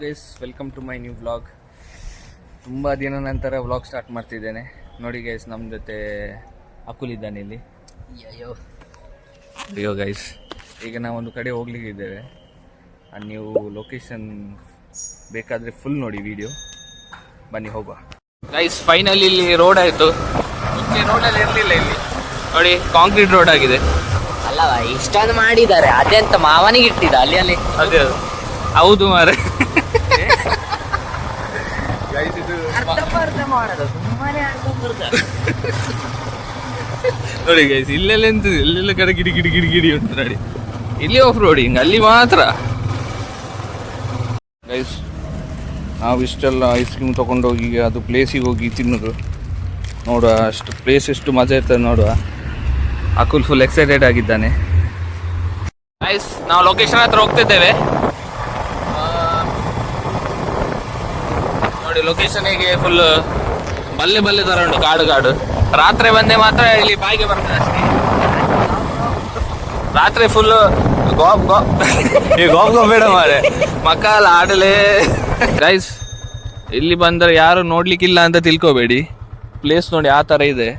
Guys, welcome to my new vlog. ತುಂಬ ದಿನ ನಂತರ ವ್ಲಾಗ್ ಸ್ಟಾರ್ಟ್ ಮಾಡ್ತಿದ್ದೇನೆ. ನೋಡಿ ಗೈಸ್, ನಮ್ಮ ಜೊತೆ ಅಕುಲ್ ಇದ್ದಾನೆ ಇಲ್ಲಿ. ಅಯ್ಯೋ ಗೈಸ್, ಈಗ ನಾವೊಂದು ಕಡೆ ಹೋಗ್ಲಿಕ್ಕಿದ್ದೇವೆ. ನೀವು ಲೊಕೇಶನ್ ಬೇಕಾದರೆ ಫುಲ್ ನೋಡಿ ವಿಡಿಯೋ. ಬನ್ನಿ ಹೋಗುವ. ಗೈಸ್, ಫೈನಲಿ ಇಲ್ಲಿ ರೋಡ್ ಆಯಿತು. ಮುಂಚೆ ರೋಡಲ್ಲಿ ಇರಲಿಲ್ಲ. ಇಲ್ಲಿ ನೋಡಿ, ಕಾಂಕ್ರೀಟ್ ರೋಡ್ ಆಗಿದೆ. ಅಲ್ಲವ, ಇಷ್ಟೊಂದು ಮಾಡಿದ್ದಾರೆ. ಅದೆಂತ ಮಾವನಿಗೆ ಇಟ್ಟಿದ್ದ ಅಲ್ಲಿ ಅದೇ ಹೌದು ಮಾರೆ. ನೋಡಿ ಗೈಸ್, ಇಲ್ಲೆಲ್ಲ ಎಂತ ಎಲ್ಲೆಲ್ಲ ಕಡೆ ಗಿಡಿ ಗಿಡಿ ಗಿಡಿ ಗಿಡಿ ಉಂಟು ನೋಡಿ. ಇಲ್ಲಿ ಆಫ್ ರೋಡಿಂಗ್, ಅಲ್ಲಿ ಮಾತ್ರ. ಗೈಸ್, ನಾವು ಇಷ್ಟೆಲ್ಲ ಐಸ್ ಕ್ರೀಮ್ ತೊಗೊಂಡೋಗಿ ಈಗ ಅದು ಪ್ಲೇಸಿಗೆ ಹೋಗಿ ತಿನ್ನೋದು ನೋಡುವ. ಅಷ್ಟು ಪ್ಲೇಸ್ ಎಷ್ಟು ಮಜಾ ಇರ್ತದೆ ನೋಡುವ. ಅಕುಲ್ ಫುಲ್ ಎಕ್ಸೈಟೆಡ್ ಆಗಿದ್ದಾನೆ. ಗೈಸ್, ನಾವು ಲೊಕೇಶನ್ ಹತ್ರ ಹೋಗ್ತಿದ್ದೇವೆ. ನೋಡಿ, ಲೊಕೇಶನ್ ಹೇಗೆ ಫುಲ್ ಬಲ್ಲೆ ಬಲ್ಲೆ ತರ ಉಂಟು, ಕಾಡು ಕಾಡು. ರಾತ್ರಿ ಬಂದೆ ಮಾತ್ರ ಇಲ್ಲಿ ಬಾಯಿಗೆ ಬರ್ತದೆ ಅಷ್ಟೇ. ರಾತ್ರಿ ಫುಲ್ ಗೋಪ್ ಗೋಪ್ ಗೋಪ್ ಗೋಪ್ ಬೇಡ ಮಾರೆ, ಮಕ್ಕಳ ಆಡಲೇ. ಗೈಸ್, ಇಲ್ಲಿ ಬಂದರೆ ಯಾರು ನೋಡ್ಲಿಕ್ಕಿಲ್ಲ ಅಂತ ತಿಳ್ಕೊಬೇಡಿ. ಪ್ಲೇಸ್ ನೋಡಿ ಆ ಥರ ಇದೆ.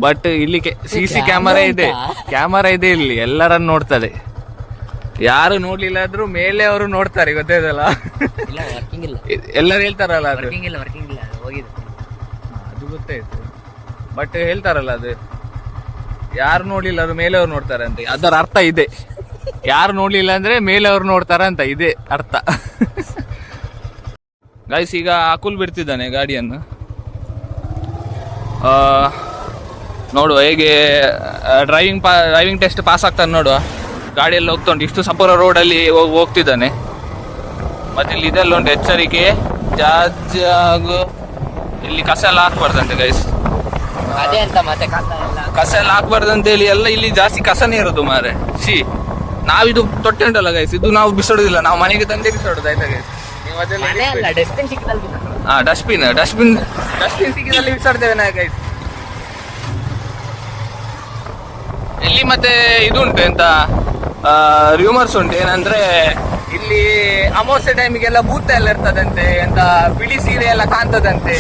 ಬಟ್ ಇಲ್ಲಿ CC ಕ್ಯಾಮರಾ ಇದೆ ಇಲ್ಲಿ, ಎಲ್ಲರನ್ನು ನೋಡ್ತದೆ. ಯಾರು ನೋಡ್ಲಿಲ್ಲ ಆದ್ರೂ ಮೇಲೆ ಅವರು ನೋಡ್ತಾರೆ, ಗೊತ್ತಾಯ್ತಲ್ಲ. ಎಲ್ಲರೂ ಹೇಳ್ತಾರಲ್ಲ ಅದು ಗೊತ್ತಾಯ್ತು. ಬಟ್ ಹೇಳ್ತಾರಲ್ಲ, ಅದು ಯಾರು ನೋಡ್ಲಿಲ್ಲ ಅದು ಮೇಲೆ ಅವ್ರು ನೋಡ್ತಾರೆ ಅಂತ. ಅದರ ಅರ್ಥ ಇದೆ. ಯಾರು ನೋಡ್ಲಿಲ್ಲ ಅಂದ್ರೆ ಮೇಲೆ ಅವ್ರು ನೋಡ್ತಾರ ಅಂತ ಇದೆ ಅರ್ಥ. ಗೈಸ್, ಈಗ ಅಕುಲ್ ಬಿಡ್ತಿದ್ದಾನೆ ಗಾಡಿಯನ್ನು. ನೋಡುವ ಹೇಗೆ ಡ್ರೈವಿಂಗ್ ಟೆಸ್ಟ್ ಪಾಸ್ ಆಗ್ತಾನೆ ನೋಡುವ. ಗಾಡಿಯಲ್ಲಿ ಹೋಗ್ತಾ ಉಂಟು. ಇಷ್ಟು ಸಪೂರ ರೋಡಲ್ಲಿ ಹೋಗ್ತಿದ್ದಾನೆ. ಮತ್ತೆ ಇಲ್ಲಿ ಇದೆಲ್ಲ ಉಂಟು ಎಚ್ಚರಿಕೆ, ಜಾಜಾಗು. ಇಲ್ಲಿ ಕಸ ಎಲ್ಲ ಹಾಕ್ಬಾರ್ದಂತೆ ಗೈಸ್. ಅದೇ ಅಂತ ಮತ್ತೆ ಕಸ ಎಲ್ಲ ಹಾಕ್ಬಾರ್ದಂತ ಹೇಳಿ ಎಲ್ಲ ಇಲ್ಲಿ ಜಾಸ್ತಿ ಕಸನೇ ಇರೋದು ಮಾರೆ. ನಾವಿದು ತೊಟ್ಟೆ ಉಂಟಲ್ಲ ಗೈಸ್, ಇದು ನಾವು ಬಿಸಾಡುದಿಲ್ಲ, ನಾವು ಮನೆಗೆ ತಂದೆ ಬಿಸಾಡುದು. ಆಯ್ತಾ ಗೈಸ್? ನೀವು ಅದೆಲ್ಲ ಡಸ್ಟ್ಬಿನ್ ಸಿಕ್ಕಿದಲ್ಲಿ ಬಿಸಾಡ್ತೇವೆ ನಾ ಗೈಸ್. ಇಲ್ಲಿ ಮತ್ತೆ ಇದು ಉಂಟು ಎಂತ ರ್ಯೂಮರ್ಸ್ ಉಂಟು. ಏನಂದ್ರೆ ಇಲ್ಲಿ ಅಮಾವಾಸ್ಯೆ ಟೈಮಿಗೆಲ್ಲ ಭೂತ ಎಲ್ಲ ಇರ್ತದಂತೆ, ಎಂತ ಬಿಳಿ ಸೀರೆ ಎಲ್ಲ ಕಾಣ್ತದಂತೆ.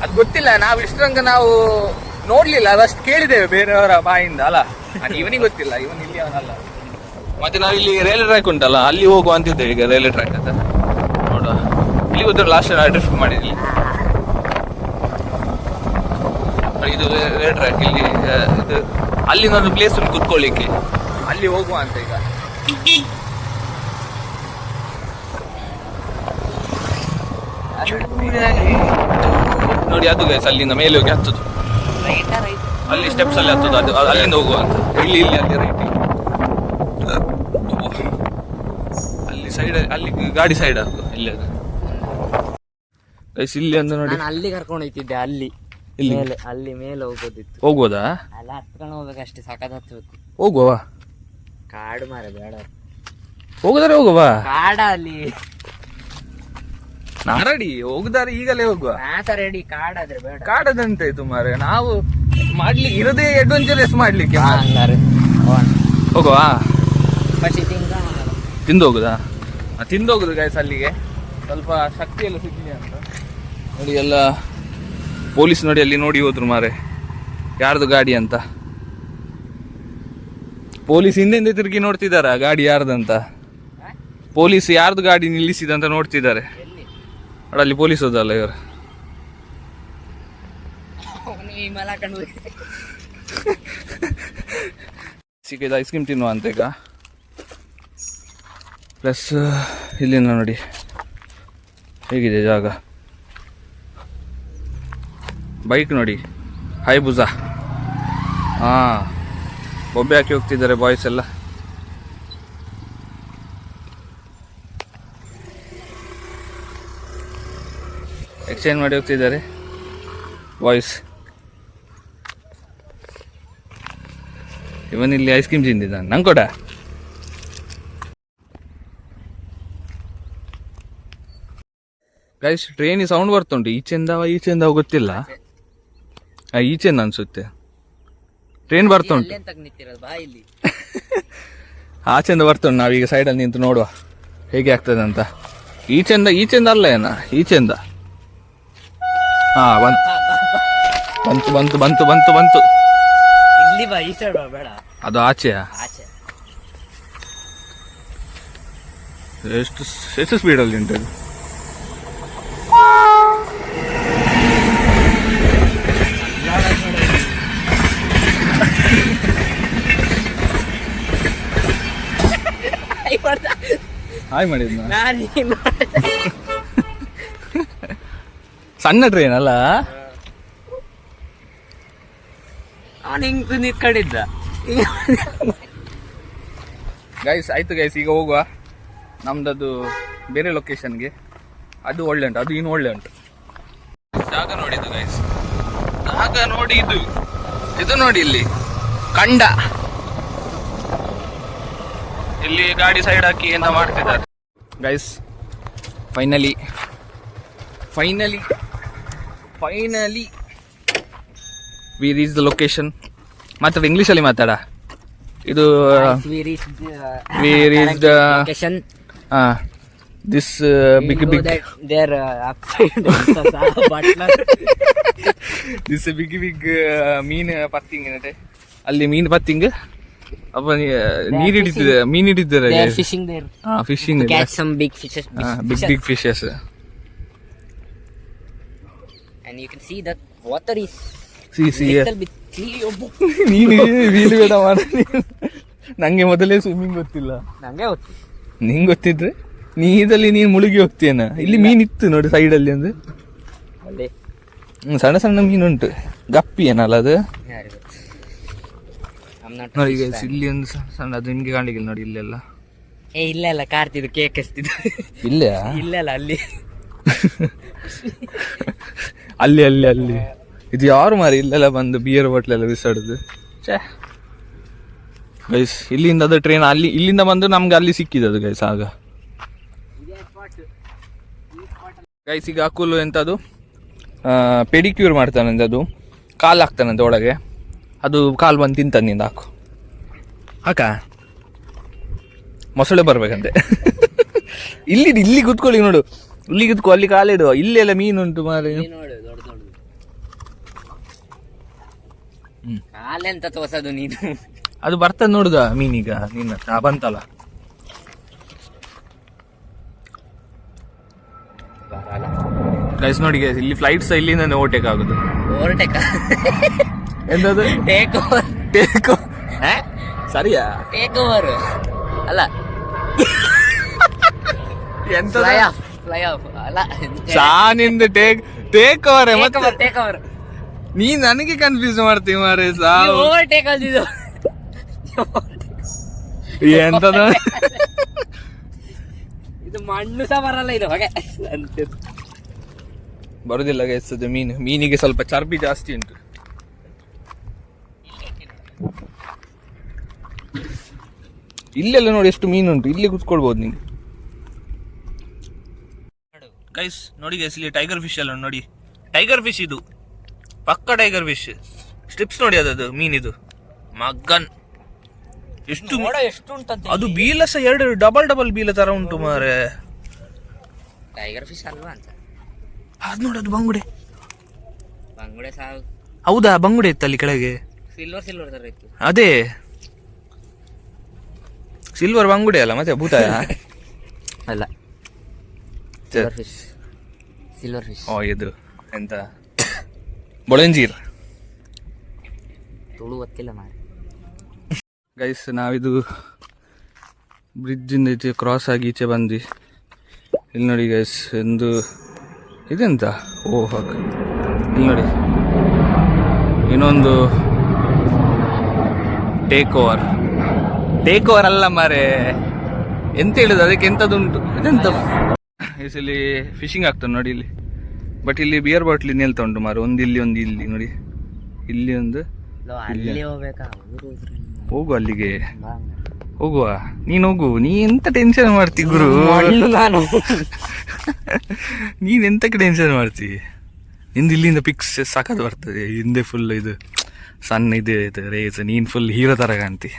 ಅದು ಗೊತ್ತಿಲ್ಲ, ನಾವು ಇಷ್ಟರಂಗ ನಾವು ನೋಡ್ಲಿಲ್ಲ, ಅದಷ್ಟು ಕೇಳಿದ್ದೇವೆ ಬೇರೆಯವರ ಬಾಯಿಂದ ಅಲ್ಲ. ಇವನಿಗೆ ಗೊತ್ತಿಲ್ಲ, ಇವನ್ ಇಲ್ಲಿ ಅವನಲ್ಲ. ಮತ್ತೆ ನಾವು ಇಲ್ಲಿ ರೈಲ್ವೆ ಟ್ರ್ಯಾಕ್ ಉಂಟಲ್ಲ, ಅಲ್ಲಿ ಹೋಗುವ ಅಂತಿದ್ದೇವೆ ಈಗ. ರೈಲ್ವೆ ಟ್ರ್ಯಾಕ್ ಅಂತ ನೋಡುವ. ಇಲ್ಲಿ ಗೊತ್ತಿಲ್ಲ, ಲಾಸ್ಟ್ ಡ್ರಿಫ್ಟ್ ಮಾಡಿದ್ವಿ. ಇದು ರೈಲ್ವೆ ಟ್ರ್ಯಾಕ್. ಇಲ್ಲಿ ಇದು ಅಲ್ಲಿ ಒಂದು ಪ್ಲೇಸ್ ಉಂಟು ಕುತ್ಕೊಳ್ಳಿಕ್ಕೆ, ಅಲ್ಲಿ ಹೋಗುವ ಅಂತ ಈಗ. ನೋಡಿ ಅದು ಗೈಸ್, ಅಲ್ಲಿಂದ ಮೇಲೆ ಹೋಗಿ ಹತ್ತುದು. ಅಲ್ಲಿ ಸ್ಟೆಪ್ಸ್ ಅಲ್ಲಿ ಹತ್ತುದು, ಅದು ಅಲ್ಲಿಂದ ಹೋಗುವ ಅಂತ. ಇಲ್ಲಿ ಅಲ್ಲಿ ರೈಟ್, ಅಲ್ಲಿ ಸೈಡ್, ಅಲ್ಲಿ ಗಾಡಿ ಸೈಡ್ ಹಾಕು. ಇಲ್ಲಿ ಅದು ಗೈಸ್, ಇಲ್ಲಿ ಒಂದು ನೋಡಿ. ಅಲ್ಲಿ ಕರ್ಕೊಂಡು ಹೋಗ್ತಿದ್ದೆ. ಅಲ್ಲಿ ಅಲ್ಲಿ ಮೇಲೆ ಹೋಗೋದಿತ್ತು. ಹೋಗ್ಬೋದಾ? ಅಲ್ಲ, ಹತ್ಕೊಂಡು ಹೋಗ್ಬೇಕಷ್ಟೇ, ಸಾಕಾದ ಹತ್ಬೇಕು. ಹೋಗುವ. ಕಾಡು ಮಾರ ಬೇಡ. ಹೋಗುದಾರೆ ಹೋಗುವ. ಕಾಡ ಅಲ್ಲಿ ರೆಡಿ ಹೋಗುದಾರೆ, ಈಗಲೇ ಹೋಗುವ. ರೆಡಿ. ಕಾಡಾದ್ರೆ ಬೇಡ. ಕಾಡದಂತೆ ತುಮಾರೆ, ನಾವು ಮಾಡ್ಲಿಕ್ಕೆ ಇರೋದೇ ಅಡ್ವೆಂಚರಸ್ ಮಾಡ್ಲಿಕ್ಕೆ. ಹೋಗುವ. ತಿಂದು ಹೋಗುದಾ? ತಿಂದು ಹೋಗುದು ಗೈಸ್. ಅಲ್ಲಿಗೆ ಸ್ವಲ್ಪ ಶಕ್ತಿ ಎಲ್ಲ ಸಿಗ್ಲಿ ಅಂತ ನೋಡಿ. ಎಲ್ಲ ಪೊಲೀಸ್ ನೋಡಿ ಅಲ್ಲಿ ನೋಡಿ ಹೋದ್ರು ಮಾರೆ, ಯಾರ್ದು ಗಾಡಿ ಅಂತ. ಪೊಲೀಸ್ ಹಿಂದೆ ತಿರುಗಿ ನೋಡ್ತಿದಾರ ಗಾಡಿ ಯಾರ್ದಂತ. ಪೊಲೀಸ್ ಯಾರ್ದು ಗಾಡಿ ನಿಲ್ಲಿಸಿದಂತ ನೋಡ್ತಿದ್ದಾರೆ. ಅಲ್ಲಿ ಪೊಲೀಸ್ ಹೋದಲ್ಲ ಇವರು. ಸಿಕ್ಕಿದ ಐಸ್ ಕ್ರೀಮ್ ತಿನ್ನುವ ಅಂತ ಈಗ. ಪ್ಲಸ್ ಇಲ್ಲಿಂದ ನೋಡಿ ಹೇಗಿದೆ ಜಾಗ. ಬೈಕ್ ನೋಡಿ, ಹೈಬುಜಾ. ಬೊಬ್ಬೆ ಹಾಕಿ ಹೋಗ್ತಿದ್ದಾರೆ ಬಾಯ್ಸ್ ಎಲ್ಲ. ಎಕ್ಸ್ಚೇಂಜ್ ಮಾಡಿ ಹೋಗ್ತಿದ್ದಾರೆ ಬಾಯ್ಸ್. ಇವನಿಲ್ಲಿ ಐಸ್ ಕ್ರೀಮ್ ತಿಂದಿದ್ದಾನೆ, ನಂಗೆ ಕೊಡ. ಗೈಸ್, ಟ್ರೈನ್ ಸೌಂಡ್ ಬರ್ತುಂಟು. ಈಚೆಂದ ಗೊತ್ತಿಲ್ಲ, ಈಚೆಂದ ಅನ್ಸುತ್ತೆ. ಟ್ರೈನ್ ಬರ್ತುಂಟು. ಆಚೆಂದ ಬರ್ತುಂಟು. ನಾವೀಗ ಸೈಡಲ್ಲಿ ನಿಂತು ನೋಡುವ ಹೇಗೆ ಆಗ್ತದೆ ಅಂತ. ಈಚೆಂದ ಅಲ್ಲ ಏನ ಈಚೆಂದ. ಹಾ ಬಂತು ಬಂತು ಬಂತು ಬಂತು ಬಂತು. ಇಲ್ಲಿ ಬಾ, ಈ ಸೈಡ್ ಬಾ, ಬೇಡ ಅದು ಆಚೆಯಾ? ಆಚೆ. ಎಷ್ಟು ಸ್ಪೀಡಲ್ಲಿ ಉಂಟು ಅದು? ಹಾಯ್ ಮಾಡಿದ್ನ. ಸಣ್ಣ ಟ್ರೈನ್ ಅಲ್ಲ, ಅವನು ಹಿಂಗ್ ನಿಂತ್ಕೊಂಡಿದ್ದ. ಗೈಸ್ ಆಯ್ತು ಗೈಸ್, ಈಗ ಹೋಗುವ ನಮ್ದದು ಬೇರೆ ಲೊಕೇಶನ್ಗೆ. ಅದು ಒಳ್ಳೆ ಉಂಟು, ಅದು ಇನ್ನು ಒಳ್ಳೆ ಉಂಟು. ಜಾಗ ನೋಡಿದ್ದು ಗೈಸ್, ಜಾಗ ನೋಡಿ. ಇದು ನೋಡಿ, ಇಲ್ಲಿ ಕಂಡ, ಇಲ್ಲಿ ಗಾಡಿ ಸೈಡ್ ಹಾಕಿ ಎಂತ ಮಾಡ್ತಿದ್ದಾರೆ guys. Finally we reach the location. ಮಾತಾಡ, ಇಂಗ್ಲೀಷಲ್ಲಿ ಮಾತಾಡ. ಇದು we reach the location. This big this big ಮೀನ್ ಪತ್ತಿಂಗ್ ಏನಂತೆ ಅಲ್ಲಿ, ಮೀನ್ ಪತ್ತಿಂಗ್. ಅಪ್ಪ ನೀರು ಹಿಡಿತಿದ್ದಾರೆ, ಮೀನ್ ಹಿಡಿತಾರೆ. Fishing there. Fishing. Catch some big fishes. Big fishes. And you can see that water is See. little bit clear. ನೀನು ರೀಲ್ ಬೇಡ ಮಾಡ. ನಂಗೆ ಮೊದಲೇ ಸ್ವಿಮ್ಮಿಂಗ್ ಗೊತ್ತಿಲ್ಲ. ನಂಗೆ ಗೊತ್ತು. ನಿಂಗೆ ಗೊತ್ತಿದ್ರೆ ನೀರಲ್ಲಿ ನೀನು ಮುಳುಗಿ ಹೋಗ್ತೀಯನ. ಇಲ್ಲಿ ಮೀನ್ ಇತ್ತು ನೋಡಿ ಸೈಡಲ್ಲಿ ಒಂದು. ಅಲ್ಲೇ ಸಣ್ಣ ಸಣ್ಣ ಮೀನು ಉಂಟು. ಗಪ್ಪಿ ಏನಲ್ಲ ಅದು. ಯಾರು ಗೊತ್ತು. ನೋಡಿ guys, ಇಲ್ಲಿ ಒಂದು ಸಣ್ಣ, ಅದು ನಿಮ್ಗೆ ಕಾಣ್ಲಿಕ್ಕಿಲ್ಲ ನೋಡಿ ಇಲ್ಲೆಲ್ಲ. ಇಲ್ಲ ಕಾರ್ತಿದ್ದು ಕೇಕ್ ಎಸ್ತಿದ್ದು. ಇಲ್ಲ ಅಲ್ಲಿ ಅಲ್ಲಿ ಇದು ಯಾರು ಮಾರಿ ಇಲ್ಲೆಲ್ಲ ಬಂದು ಬಿಯರ್ ಬಾಟ್ಲೆಲ್ಲ ಬಿಸಾಡುದು. ಗೈಸ್ ಇಲ್ಲಿಂದ ಅದು ಟ್ರೈನ್ ಅಲ್ಲಿ, ಇಲ್ಲಿಂದ ಬಂದು ನಮ್ಗೆ ಅಲ್ಲಿ ಸಿಕ್ಕಿದ್ದು ಗೈಸ್. ಆಗ ಗೈಸ್ ಈಗ ಅಕುಲು ಎಂತದು ಪೆಡಿಕ್ಯೂರ್ ಮಾಡ್ತಾನಂತೆ. ಅದು ಕಾಲು ಹಾಕ್ತಾನಂತೆ ಒಳಗೆ. ಅದು ಕಾಲು ಬಂದು ತಿಂತಾನಿಂದ ಹಾಕು ಹಾಕ ಮೊಸಳೆ ಬರ್ಬೇಕಂತೆ. ಇಲ್ಲಿ ಕುತ್ಕೊಳ್ಳಿ ನೋಡು, ಇಲ್ಲಿ ಕುತ್ಕೊ, ಅಲ್ಲಿ ಕಾಲಿಡುವ. ಇಲ್ಲೆಲ್ಲ ಮೀನು ಉಂಟು ಮಾರಿ. ಕಾಲೆಂತ ತೋರ್ಸೋದು ನೀನು. ಅದು ಬರ್ತದ ನೋಡುದ ಮೀನೀಗ ನಿನ್ನ ಬಂತಲ್ಲ. ಗೈಸ್ ನೋಡಿ ಗೈಸ್, ಇಲ್ಲಿ ಫ್ಲೈಟ್ಸ್ ಇಲ್ಲಿಂದ ಓವರ್ಟೇಕ್ ಆಗುದು. ಓವರ್ಟೇಕ್ ಎಂತದು? ಟೇಕ್ ಸರಿಯಾ? ಟೇಕ್ ಓವರ್ ಅಲ್ಲ, ಎಂತ ಫ್ಲೈ ಆಫ್ ಅಲ್ಲ. ಸಾನಿಂದ ಟೇಕ್ ಓವರ್ ಮತ್ತೆ ಟೇಕ್ ಓವರ್. ನೀ ನನಗೆ ಕನ್ಫ್ಯೂಸ್ ಮಾಡ್ತೀವಿ ಮಾರೇ. ಓವರ್ಟೇಕ್ ಅಂದಿದ್ದು ಎಂತದ? ಇದು ಮಣ್ಣು ಸಹ ಬರಲ್ಲ, ಇದು ಹೊಗೆ ಬರುದಿಲ್ಲ ಗೈಸ್. ಅದು ಮೀನಿಗೆ ಸ್ವಲ್ಪ ಚರ್ಬಿ ಜಾಸ್ತಿ ಉಂಟು. ಇಲ್ಲೆಲ್ಲ ನೋಡಿ ಎಷ್ಟು ಮೀನುಂಟು. ಇಲ್ಲಿ ಕುತ್ಕೊಳ್ಬಹುದು ನೀವು ಗೈಸ್. ನೋಡಿ ಗೈಸ್, ಇಲ್ಲಿ ಟೈಗರ್ ಫಿಶ್ ಎಲ್ಲ ನೋಡಿ. ಟೈಗರ್ ಫಿಶ್ ಇದು ಪಕ್ಕ ಟೈಗರ್ ಫಿಶ್. ಸ್ಟ್ರಿಪ್ಸ್ ನೋಡಿ ಅದು ಮೀನಿದು ಮಗನ್. ಎಷ್ಟು ಉಂಟಂತೆ ಅದು ಬೀಲ ಸಹ ಎರಡು ಡಬಲ್ ಬೀಲ ತರ ಉಂಟು ಮಾರೆ. ಟೈಗರ್ ಫಿಶ್ ಅಲ್ವಾ ಅಂತ. ಅದು ನೋಡೋದು ಬಂಗುಡೆ ಸಹ. ಹೌದಾ, ಬಂಗುಡೆ ಇತ್ತು ಅಲ್ಲಿ ಕೆಳಗೆ. ಸಿಲ್ವರ್ ತರ ಇತ್ತು. ಅದೇ ಸಿಲ್ವರ್ ಬಂಗುಡೆ ಅಲ್ಲ, ಮತ್ತೆ ಭೂತಾಯ ಅಲ್ಲ, ಸಿಲ್ವರ್ ಫಿಶ್. ಓ ಇದು ಎಂತ ಬೊಳಂಜೀರ್ ತುಳು ಗೊತ್ತಿಲ್ಲ ಮಾರೆ. ಗೈಸ್ ನಾವಿದು ಬ್ರಿಡ್ಜ್ ಇಂದ ಈಚೆ ಕ್ರಾಸ್ ಆಗಿ ಈಚೆ ಬಂದ್ವಿ. ಇಲ್ಲಿ ನೋಡಿ ಗೈಸ್, ಒಂದು ಇದೆಂತ ಇಲ್ಲಿ ನೋಡಿ ಇನ್ನೊಂದು ಟೇಕ್ ಓವರ್ ಅಲ್ಲ ಮಾರೆ, ಎಂತ ಹೇಳುದು ಅದಕ್ಕೆ ಎಂತದುಂಟು. ಇದೆಂತ ಇಲ್ಲಿ ಫಿಶಿಂಗ್ ಆಗ್ತದೆ ನೋಡಿ ಇಲ್ಲಿ. ಬಟ್ ಇಲ್ಲಿ ಬಿಯರ್ ಬಾಟ್ಲಿ ನಿಲ್ತಾ ಉಂಟು ಮಾರೆ. ಒಂದು ಇಲ್ಲಿ ನೋಡಿ, ಇಲ್ಲಿ ಒಂದು. ಹೋಗು ಅಲ್ಲಿಗೆ, ಹೋಗುವ. ನೀನ್ ಹೋಗು, ನೀ ಎಂತ ಟೆನ್ಷನ್ ಮಾಡ್ತಿ ಗುರು. ನೀನ್ ಎಂತಕ್ಕೆ ಟೆನ್ಷನ್ ಮಾಡ್ತಿ? ನಿಂದು ಇಲ್ಲಿಂದ ಪಿಕ್ಸ್ ಸಾಕದು ಬರ್ತದೆ. ಹಿಂದೆ ಫುಲ್ ಇದು ಸಣ್ಣ ಇದೆ ರೇಸ್. ನೀನ್ ಫುಲ್ ಹೀರೋ ತರ ಕಾಣ್ತಿ.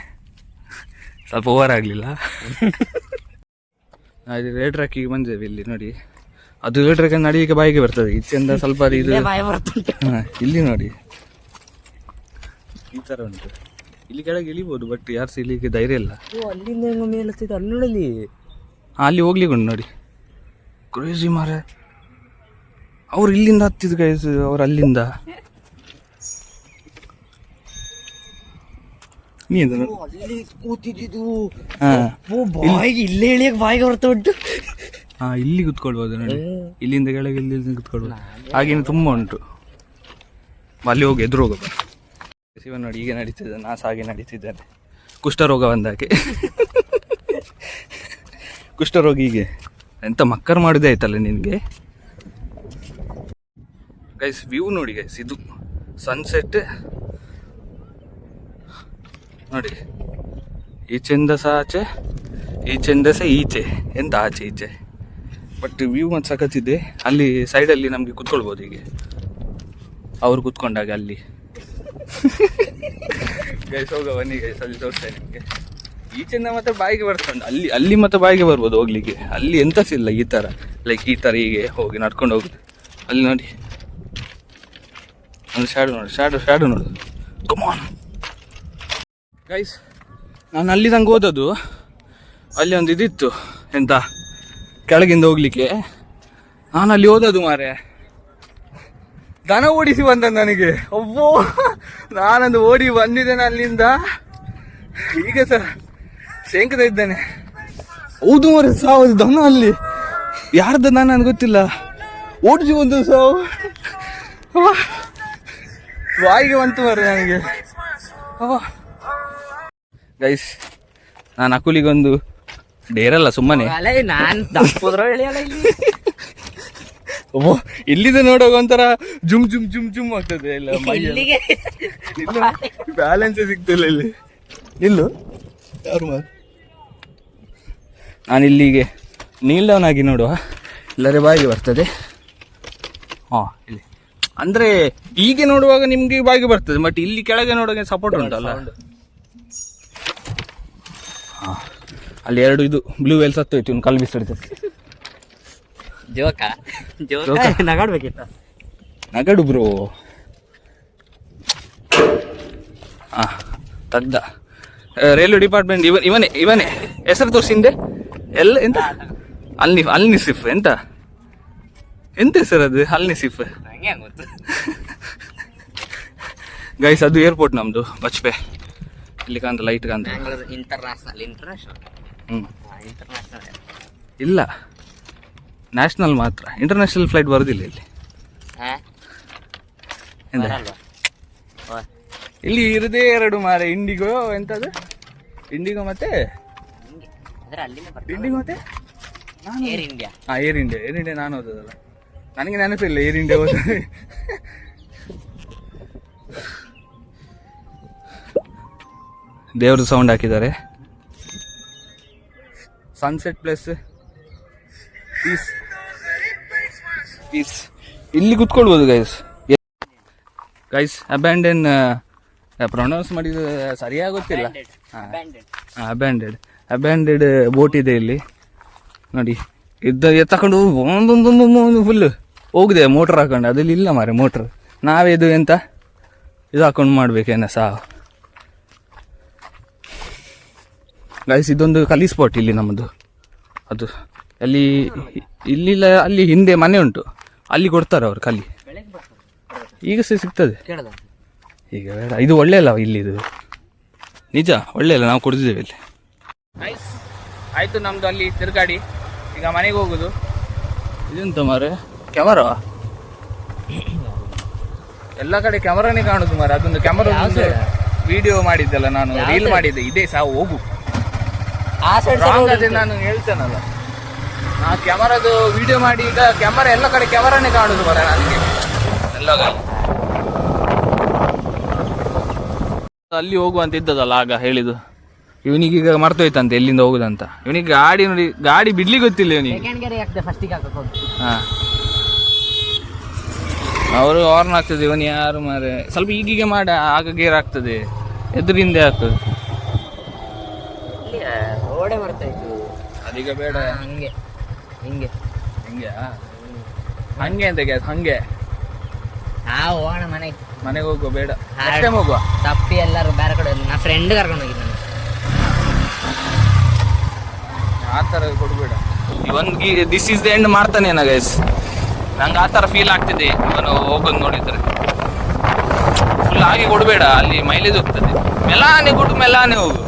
ಸ್ವಲ್ಪ ಓವರ್ ಆಗ್ಲಿಲ್ಲ ಅದು ರೈಲ್ ಟ್ರ್ಯಾಕಿಗೆ ಬಂದಿದ್ದೇವೆ ಇಲ್ಲಿ ನೋಡಿ. ಅದು ರೈಲ್ ಟ್ರ್ಯಾಕ್ ನಡಿಲಿಕ್ಕೆ ಬಾಯಿಗೆ ಬರ್ತದೆ, ಈಚೆಯಿಂದ ಸ್ವಲ್ಪ ಇದು. ಇಲ್ಲಿ ನೋಡಿ ಈ ತರ ಉಂಟು. ಇಲ್ಲಿ ಕೆಳಗೆ ಇಳಿಬೋದು, ಬಟ್ ಯಾರು ಸಹ ಇಲ್ಲಿಗೆ ಧೈರ್ಯ ಇಲ್ಲ. ಅಲ್ಲಿಂದ ಮೇಲೆ ಅಲ್ಲಿ ನೋಡಲಿ, ಅಲ್ಲಿ ಹೋಗ್ಲಿಕ್ಕೆ ಉಂಟು ನೋಡಿ. ಕ್ರೇಜಿ ಮಾರ, ಅವ್ರು ಇಲ್ಲಿಂದ ಹತ್ತಿದ್ದು ಗೈಸ್, ಅವ್ರು ಅಲ್ಲಿಂದ. ಕೂತಿದ್ದು ಇಲ್ಲೇ ಇಳಿಯಕ್ ಬಾಯಿಗೆ ಬರ್ತಾ ಉಂಟು. ಹಾ, ಇಲ್ಲಿ ಕುತ್ಕೊಳ್ಬೋದು ನೋಡಿ, ಇಲ್ಲಿಂದ ಕೆಳಗೆ ಇಲ್ಲಿ ಕುತ್ಕೊಳ್ಬೋದು. ಹಾಗೇನು ತುಂಬಾ ಉಂಟು. ಅಲ್ಲಿ ಹೋಗಿ ಎದುರು ಹೋಗ ಶಿವ ನೋಡಿ, ಹೀಗೆ ನಡೀತಿದ್ದೆ, ನಾ ಹಾಗೆ ನಡೀತಿದ್ದೇನೆ. ಕುಷ್ಠರೋಗ ಬಂದಾಗೆ. ಕುಷ್ಠರೋಗ ಹೀಗೆ ಎಂತ ಮಕ್ಕರ್ ಮಾಡಿದೆ ಆಯ್ತಲ್ಲ ನಿನಗೆ. ಗೈಸ್ ವ್ಯೂ ನೋಡಿ ಗೈಸ್, ಇದು ಸನ್ಸೆಟ್ ನೋಡಿ. ಈಚೆಯಿಂದ ಸಹ ಆಚೆ, ಈಚೆಯಿಂದ ಸಹ ಈಚೆ, ಎಂತ ಆಚೆ ಈಚೆ. ಬಟ್ ವ್ಯೂ ಮತ್ತು ಸಖತ್ತಿದೆ. ಅಲ್ಲಿ ಸೈಡಲ್ಲಿ ನಮಗೆ ಕುತ್ಕೊಳ್ಬೋದು, ಹೀಗೆ ಅವ್ರು ಕುತ್ಕೊಂಡಾಗ ಅಲ್ಲಿ. ಗೈಸ್ ಹೋಗ ಬನ್ನಿ ಗೈಸ್, ಅಲ್ಲಿ ತೋರಿಸ್ತೇನೆ ನಿಮಗೆ. ಈಚೆಯಿಂದ ಮತ್ತೆ ಬಾಯಿಗೆ ಬರ್ಕೊಂಡು ಅಲ್ಲಿ ಮತ್ತೆ ಬಾಯಿಗೆ ಬರ್ಬೋದು ಹೋಗ್ಲಿಕ್ಕೆ. ಅಲ್ಲಿ ಎಂತ ಇಲ್ಲ ಈ ಥರ, ಲೈಕ್ ಈ ಥರ ಹೀಗೆ ಹೋಗಿ ನಡ್ಕೊಂಡು ಹೋಗುದು. ಅಲ್ಲಿ ನೋಡಿ ಒಂದು ಶ್ಯಾಡೋ ನೋಡಿ, ಶ್ಯಾಡೋ ನೋಡು. ಕಮಾನ್ ಗೈಸ್, ನಾನು ಅಲ್ಲಿ ತಂಗ ಹೋದದ್ದು. ಅಲ್ಲಿ ಒಂದು ಇದಿತ್ತು, ಎಂತ ಕೆಳಗಿಂದ ಹೋಗ್ಲಿಕ್ಕೆ. ನಾನು ಅಲ್ಲಿ ಹೋದದ್ದು ಮಾರೆ, ದನ ಓಡಿಸಿ ಬಂದ ನನಗೆ. ಒಬ್ಬೋ, ನಾನೊಂದು ಓಡಿ ಬಂದಿದ್ದೇನೆ ಅಲ್ಲಿಂದ. ಈಗ ಸರ್ ಶೇಂಕದ ಇದ್ದೇನೆ. ಹೌದು ಮಾರೆ, ಸಾವು ದನ ಅಲ್ಲಿ. ಯಾರ್ದ ದನ ನನಗೆ ಗೊತ್ತಿಲ್ಲ, ಓಡಿಸಿ ಬಂದು ಸಾವು. ಬಾಯಿಗೆ ಬಂತು ಮಾರೆ ನನಗೆ. ಗೈಸ್, ನಾನು ಅಕುಲಿಗೊಂದು ಡೇರಲ್ಲ ಸುಮ್ಮನೆ. ನಾನು ತಪ್ಪುದ್ರ ಓ, ಇಲ್ಲಿಂದ ನೋಡುವಾಗ ಒಂಥರ ಜುಮ್ ಜುಮ್ ಜುಮ್ ಜುಮ್ ಆಗ್ತದೆ. ಇಲ್ಲ ಬ್ಯಾಲೆನ್ಸೇ ಸಿಗ್ತಿಲ್ಲ ಇಲ್ಲಿ. ನಿಲ್ಲು ಯಾರು ಮಾರು. ನಾನು ಇಲ್ಲಿಗೆ ನೀಲ್ ಡೌನ್ ಆಗಿ ನೋಡುವ, ಇಲ್ಲರೆ ಬಾಯಿಗೆ ಬರ್ತದೆ. ಹಾಂ, ಇಲ್ಲಿ ಅಂದರೆ ಹೀಗೆ ನೋಡುವಾಗ ನಿಮಗೆ ಬಾಯಿಗೆ ಬರ್ತದೆ, ಬಟ್ ಇಲ್ಲಿ ಕೆಳಗೆ ನೋಡುವಾಗ ಸಪೋರ್ಟ್ ಉಂಟಲ್ಲ. ಹಾಂ, ಅಲ್ಲಿ ಎರಡು ಇದು ಬ್ಲೂ ವೇಲ್ ಸತ್ತೋಯ್ತು, ಇವ್ನು ಕಲ್ಲು ಬಿಸಿಡ್ತದೆ. ಜೋಕ ನಗಾಡ್ಬೇಕಿತ್ತ, ನಗಡು ಬ್ರೋ. ಹಾಂ, ತಗ್ದ ರೈಲ್ವೆ ಡಿಪಾರ್ಟ್ಮೆಂಟ್ ಇವನೇ ಹೆಸರು ತೋರಿಸಿಂದೆ ಎಲ್ಲ. ಎಂತ ಅಲ್ನಿಸಿಫ್, ಎಂತ ಹೆಸರು ಅದು? ಅಲ್ನಿಸಿಫ್ ಗೈಸ್. ಅದು ಏರ್ಪೋರ್ಟ್ ನಮ್ಮದು ಬಚ್ಪೆ. ಇಲ್ಲಿ ಕಾಂತ ಲೈಟ್ ಕಾಂತ. ಇಂಟರ್ನ್ಯಾಷನಲ್ ಇಲ್ಲ, ನ್ಯಾಷನಲ್ ಮಾತ್ರ. ಇಂಟರ್ನ್ಯಾಷನಲ್ ಫ್ಲೈಟ್ ಬರೋದಿಲ್ಲ ಇಲ್ಲಿ. ಇಲ್ಲಿ ಇರದೇ ಎರಡು ಮಾರೆ, ಇಂಡಿಗೋ ಎಂತದು, ಇಂಡಿಗೋ ಮತ್ತೆ ಇಂಡಿಗೋ ಮತ್ತೆ ಏರ್ ಇಂಡಿಯಾ. ಹಾಂ, ಏರ್ ಇಂಡಿಯಾ ನಾನು ಓದೋದಲ್ಲ, ನನಗೆ ನೆನಪಿಲ್ಲ ಏರ್ ಇಂಡಿಯಾ ಓದ. ದೇವ್ರದ್ದು ಸೌಂಡ್ ಹಾಕಿದ್ದಾರೆ. Sunset plus peace peace. ಇಲ್ಲಿ ಕುತ್ಕೊಳ್ಬೋದು ಗೈಸ್. ಅಬ್ಯಾಂಡನ್ ಪ್ರೊನೌನ್ಸ್ ಮಾಡಿದ ಸರಿಯಾಗಿ ಗೊತ್ತಿಲ್ಲ. ಅಬ್ಯಾಂಡೆಡ್ ಬೋಟ್ ಇದೆ ಇಲ್ಲಿ ನೋಡಿ. ಎತ್ತಕೊಂಡು ಒಂದೊಂದು ಫುಲ್ ಹೋಗಿದೆ ಮೋಟ್ರ್ ಹಾಕೊಂಡು. ಅದಲ್ಲಿ ಇಲ್ಲ ಮಾರೆ ಮೋಟ್ರ್, ನಾವೇ ಇದು ಎಂತ ಇದು ಹಾಕೊಂಡು ಮಾಡ್ಬೇಕೇನ ಸಾವು. ಗೈಸ್, ಇದೊಂದು ಕಲಿ ಸ್ಪಾಟ್ ಇಲ್ಲಿ ನಮ್ಮದು. ಅದು ಅಲ್ಲಿ ಇಲ್ಲಿಲ್ಲ, ಅಲ್ಲಿ ಹಿಂದೆ ಮನೆ ಉಂಟು, ಅಲ್ಲಿ ಕೊಡ್ತಾರೆ ಅವರು ಕಲಿ. ಈಗ ಸಹ ಸಿಗ್ತದೆ, ಈಗ ಬೇಡ. ಇದು ಒಳ್ಳೆ ಅಲ್ಲ ಇಲ್ಲಿ, ಇದು ನಿಜ ಒಳ್ಳೆ ಅಲ್ಲ, ನಾವು ಕೊಡ್ತಿದ್ದೇವೆ ಇಲ್ಲಿ. ಗೈಸ್ ಆಯಿತು ನಮ್ಮದು ಅಲ್ಲಿ ತಿರುಗಾಡಿ, ಈಗ ಮನೆಗೆ ಹೋಗೋದು. ಇದೆಂತ ಮಾರೆ, ಕ್ಯಾಮರಾ ಎಲ್ಲ ಕಡೆ ಕ್ಯಾಮರಾನೇ ಕಾಣುದು ಮಾರೆ. ಅದೊಂದು ಕ್ಯಾಮರಾ ವಿಡಿಯೋ ಮಾಡಿದ್ದೆಲ್ಲ ನಾನು, ರೀಲ್ ಮಾಡಿದ್ದೆ. ಇದೇ ಸಾವು ಹೋಗು ನಾನು ಹೇಳ್ತೇನಲ್ಲ. ನಾ ಕ್ಯಾಮರಾದು ವಿಡಿಯೋ ಮಾಡಿ ಈಗ ಕ್ಯಾಮರಾ ಎಲ್ಲ ಕಡೆ ಕ್ಯಾಮರಾನೇ ಕಾಣುದು ಮಾರೆ ನನಗೆ ಎಲ್ಲ. ಅಲ್ಲಿ ಹೋಗುವಂತ ಇದ್ದದಲ್ಲ ಆಗ ಹೇಳಿದ್ದು. ಇವನಿಗೀಗ ಮರ್ತೋಯ್ತಂತೆ ಎಲ್ಲಿಂದ ಹೋಗುದಂತ. ಇವನಿಗೆ ಗಾಡಿ ನೋಡಿ, ಗಾಡಿ ಬಿಡ್ಲಿ ಗೊತ್ತಿಲ್ಲ ಇವನಿಗೆ. ಹಾಂ, ಅವರು ಹಾರ್ನ್ ಆಗ್ತದೆ. ಇವನು ಯಾರು ಮಾರೆ, ಸ್ವಲ್ಪ ಈಗೀಗ ಮಾಡ, ಆಗ ಗೇರ್ ಆಗ್ತದೆ, ಎದುರಿಂದ ಆಗ್ತದೆ. ಈಗ ಬೇಡ. ಹಂಗೆ ಹಿಂಗೆ ಹಿಂಗೆ ಹಂಗೆ ಅಂತ ಗ್ಯಾಸ್ ಹಂಗೆ ಹೋಗೋಣ ಮನೆಗೆ. ಮನೆಗೆ ಹೋಗುವ ಬೇಡ, ನೆಕ್ಸ್ಟ್ ಟೈಮ್ ಹೋಗುವ. ತಪ್ಪಿ ಎಲ್ಲರೂ ಬೇರೆ ಕಡೆ ನಾ ಫ್ರೆಂಡ್ ಕರ್ಕೊಂಡು ಹೋಗಿದ್ದೆ ನಾನು. ಆ ಥರ ಕೊಡ್ಬೇಡ. ಇವನ್ ದಿಸ್ ಇಸ್ ದ ಎಂಡ್ ಮಾಡ್ತಾನೇನ ಗೈಸ್, ನಂಗೆ ಆ ಥರ ಫೀಲ್ ಆಗ್ತಿದೆ ಇವನು ಹೋಗೋದು ನೋಡಿದ್ರೆ. ಫುಲ್ ಆಗಿ ಕೊಡಬೇಡ, ಅಲ್ಲಿ ಮೈಲೇಜ್ ಹೋಗ್ತದೆ. ಮೆಲಾನೆ ಕೊಡು, ಮೆಲಾನೆ ಹೋಗು.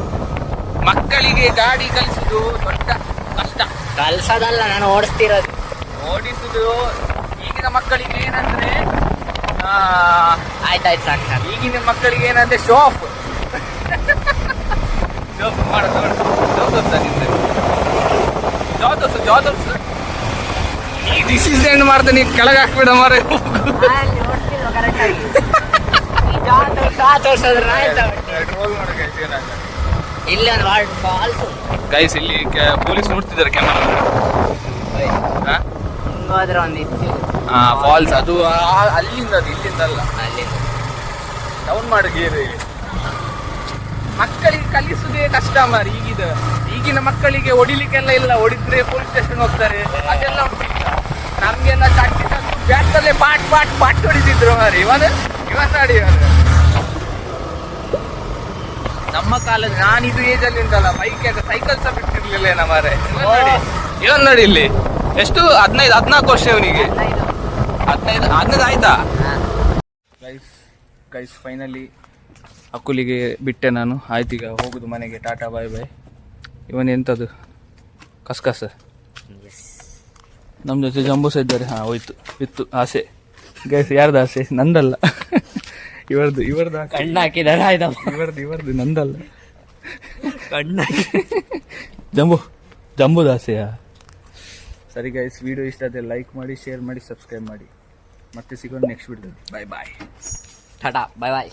ಮಕ್ಕಳಿಗೆ ಗಾಡಿ ಕಲಿಸುದು ದೊಡ್ಡ ಕಷ್ಟ. ಕಲ್ಸೋದಲ್ಲ, ನಾನು ಓಡಿಸ್ತಿರೋದು. ಓಡಿಸುದು ಈಗಿನ ಮಕ್ಕಳಿಗೆ ಏನಂದ್ರೆ ಆಯ್ತಾಯ್ತು ಸಾಕು ಸಾಕು. ಈಗಿನ ಮಕ್ಕಳಿಗೆ ಏನಂದ್ರೆ ಶಾಪ್ ಈ ದಿಸ್ ಇಸ್ ಎಂಡ್ ಮಾಡ್ತಾನೆ, ಕೆಳಗೆ ಹಾಕ್ಬಿಡ ಮಾರ. ಅಲ್ಲಿ ಓಡಿಸ್ತಿಲ್ವ ಕರೆಕ್ಟಾಗಿ? ಇಲ್ಲಿ ಒಂದು ಫಾಲ್ಸ್ ಗೈಸ್, ಇಲ್ಲಿ ಪೊಲೀಸ್ ನೋಡ್ತಿದ್ದಾರೆ ಕ್ಯಾಮರಾ. ಹೋದ್ರೆ ಒಂದು ಇತ್ತು ಫಾಲ್ಸ್, ಅದು ಅಲ್ಲಿಂದ, ಅದು ಇಲ್ಲಿಂದ ಅಲ್ಲ. ಅಲ್ಲಿಂದ ಡೌನ್ ಮಾಡಿ ಗೇರ್. ಮಕ್ಕಳಿಗೆ ಕಲಿಸುದೇ ಕಷ್ಟ ಮಾರಿ. ಈಗಿನ ಮಕ್ಕಳಿಗೆ ಹೊಡಿಲಿಕ್ಕೆಲ್ಲ ಇಲ್ಲ, ಹೊಡಿದ್ರೆ ಪೊಲೀಸ್ ಸ್ಟೇಷನ್ ಹೋಗ್ತಾರೆ, ಅದೆಲ್ಲ ಉಂಟು. ನಮ್ಗೆಲ್ಲ ಚಾಟಿ ಬ್ಯಾಟಲ್ಲೇ ಪಾಟ್ ಪಾಟ್ ಪಾಟ್ ಹೊಡಿತಿದ್ರು ಮಾರಿ. ಇವನ್ ನೋಡಿ, ನಮ್ಮ ಕಾಲದ ನಾನಿದು ಏಜ್ ಅಲ್ಲಿ ಉಂಟಲ್ಲ, ಬೈಕ್ ಸೈಕಲ್ ಸಹ ಬಿಟ್ಟಿರ್ಲಿಲ್ಲ ಮಾರೆ. ಇವನ್ ನೋಡಿ ಇಲ್ಲಿ ಎಷ್ಟು 15-14 ವರ್ಷ ಇವನಿಗೆ. 15 ಆಯ್ತಾ? ಗೈಸ್ ಫೈನಲಿ ಅಕ್ಕುಲಿಗೆ ಬಿಟ್ಟೆ ನಾನು. ಆಯ್ತು, ಈಗ ಹೋಗುದು ಮನೆಗೆ. ಟಾಟಾ ಬಾಯ್ ಬಾಯ್. ಇವನ್ ಎಂಥದ್ದು ಕಸ್ಕಸ. ನಮ್ಮ ಜೊತೆ ಜಂಬೂಸ ಇದ್ದಾರೆ. ಹೋಯ್ತು, ಇತ್ತು ಆಸೆ. ಗೈಸ್ ಯಾರ್ದು ಆಸೆ? ನಂದಲ್ಲ, ಇವ್ರದ್ದು ಕಣ್ಣು ಹಾಕಿದಾರೆ. ಆಯ್ತಾ, ಇವ್ರದ್ದು ನಂದಲ್ಲ. ಕಣ್ಣು ಜಂಬೂದ ಆಸೆಯಾ? ಸರಿ ಗೈಸ್, ವಿಡಿಯೋ ಇಷ್ಟ ಆದರೆ ಲೈಕ್ ಮಾಡಿ, ಶೇರ್ ಮಾಡಿ, ಸಬ್ಸ್ಕ್ರೈಬ್ ಮಾಡಿ. ಮತ್ತೆ ಸಿಗೋಣ ನೆಕ್ಸ್ಟ್ ವಿಡಿಯೋದಲ್ಲಿ. ಬಾಯ್ ಬಾಯ್. ಟಾಟಾ ಬಾಯ್ ಬಾಯ್.